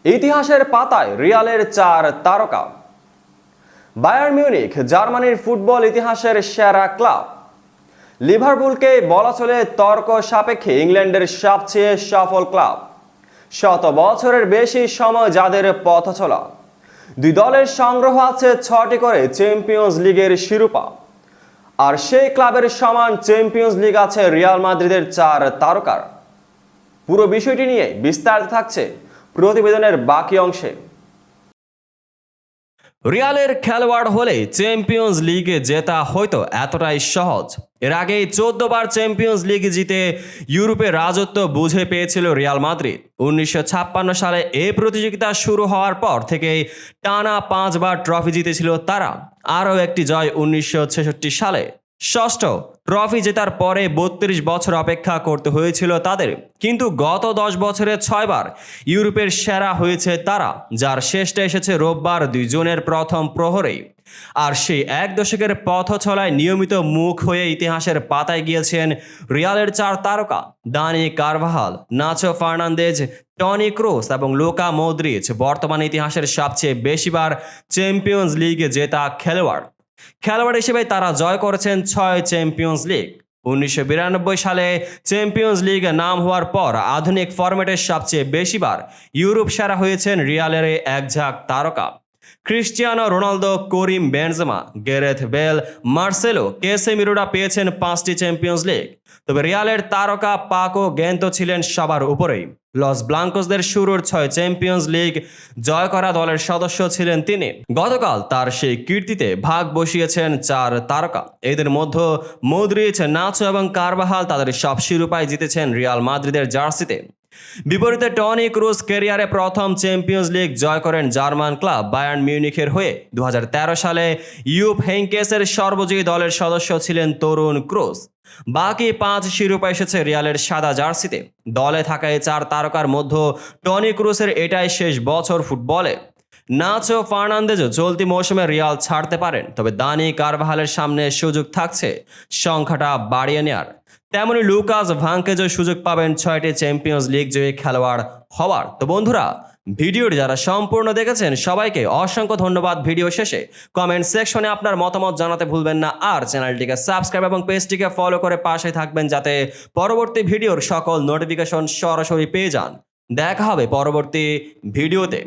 ইতিহাসের পাতায় রিয়ালের 4 তারকা। বায়ার্ন মিউনিখ জার্মানির ফুটবল ইতিহাসের সেরা ক্লাব। লিভারপুলকে বলা চলে তর্ক সাপেক্ষে ইংল্যান্ডের সবচেয়ে সফল ক্লাব। শত বছরের বেশি সময় যাদের পথ চলা। দুই দলের সংগ্রহ আছে 6টি করে চ্যাম্পিয়ন্স লিগের শিরোপা। আর সেই ক্লাবের সমান চ্যাম্পিয়ন্স লিগ আছে রিয়াল মাদ্রিদের 4 তারকার। পুরো বিষয়টি নিয়ে বিস্তারিত থাকছে প্রতিবেদনের বাকি অংশে। রিয়ালের খেলোয়াড় হলে চ্যাম্পিয়ন্স লিগে জেতা হয়তো এতটাই সহজ। এর আগে 14 বার চ্যাম্পিয়ন্স লিগ জিতে ইউরোপের রাজত্ব বুঝে পেয়েছিল রিয়াল মাদ্রিদ। 1956 সালে এই প্রতিযোগিতা শুরু হওয়ার পর থেকে টানা 5 বার ট্রফি জিতেছিল তারা। আরও একটি জয় 1966 সালে। ষষ্ঠ ট্রফি জেতার পরে 32 বছর অপেক্ষা করতে হয়েছিল তাদের, কিন্তু গত 10 বছরে 6 বার ইউরোপের সেরা হয়েছে তারা, যার শেষটা এসেছে রোববার 2 জুনের প্রথম প্রহরেই। আর সেই এক দশকের পথ চলায় নিয়মিত মুখ হয়ে ইতিহাসের পাতায় গিয়েছেন রিয়ালের 4 তারকা। Dani Carvajal, Nacho Fernandez, Toni Kroos এবং লুকা মদ্রিচ বর্তমান ইতিহাসের সবচেয়ে বেশিবার চ্যাম্পিয়ন্স লিগে জেতা খেলোয়াড় হিসেবে তারা জয় করেছেন 6 চ্যাম্পিয়ন্স লিগ। 1992 সালে চ্যাম্পিয়ন্স লিগ নাম হওয়ার পর আধুনিক ফরম্যাটের সবচেয়ে বেশিবার ইউরোপ সেরা হয়েছেন রিয়ালের এক ঝাঁক তারকা। Cristiano Ronaldo, Karim Benzema, Gareth Bale, Marcelo, ক্যাসেমিরোরা পেয়েছেন 5টি চ্যাম্পিয়ন্স লিগ। তবে রিয়ালের তারকা পাকো গেন্তো ছিলেন সবার উপরেই। লস ব্লাঙ্কোসদের শুরুর 6 চ্যাম্পিয়ন্স লিগ জয় করা দলের সদস্য ছিলেন তিনি। গতকাল তার সেই কীর্তিতে ভাগ বসিয়েছেন 4 তারকা। এদের মধ্যে মদ্রিচ, নাচো এবং কারভাহাল তাদের সব শিরোপায় জিতেছেন রিয়াল মাদ্রিদের জার্সিতে। বিপরীতে টনি ক্রুস ক্যারিয়ারে প্রথম চ্যাম্পিয়ন্স লিগ জয় করেন জার্মান ক্লাব বায়ার্ন মিউনিখের হয়ে। 2013 সালে ইউপ হেইঙ্কেসের সর্বজয়ী দলের সদস্য ছিলেন তরুণ ক্রুস। বাকি 5 শিরোপা এসেছে রিয়ালের সাদা জার্সিতে। দলে থাকা এই 4 তারকার মধ্যে টনি ক্রুসের এটাই শেষ বছর ফুটবলে। নাচো ফার্নান্দেজও চলতি মৌসুমে রিয়াল ছাড়তে পারেন, তবে দানি কারভাহালের সামনে সুযোগ থাকছে সংখ্যাটা বাড়িয়ে নেয়ার। তেমনি লুকাস ভাঙ্কেজও সুযোগ পাবেন 6টি চ্যাম্পিয়ন্স লিগ জয়ী খেলোয়াড় হওয়ার। তো বন্ধুরা, ভিডিওটি যারা সম্পূর্ণ দেখেছেন সবাইকে অসংখ্য ধন্যবাদ। ভিডিও শেষে কমেন্ট সেকশনে আপনার মতামত জানাতে ভুলবেন না। আর চ্যানেলটিকে সাবস্ক্রাইব এবং পেজটিকে ফলো করে পাশে থাকবেন যাতে পরবর্তী ভিডিওর সকল নোটিফিকেশন সরাসরি পেয়ে যান। দেখা হবে পরবর্তী ভিডিওতে।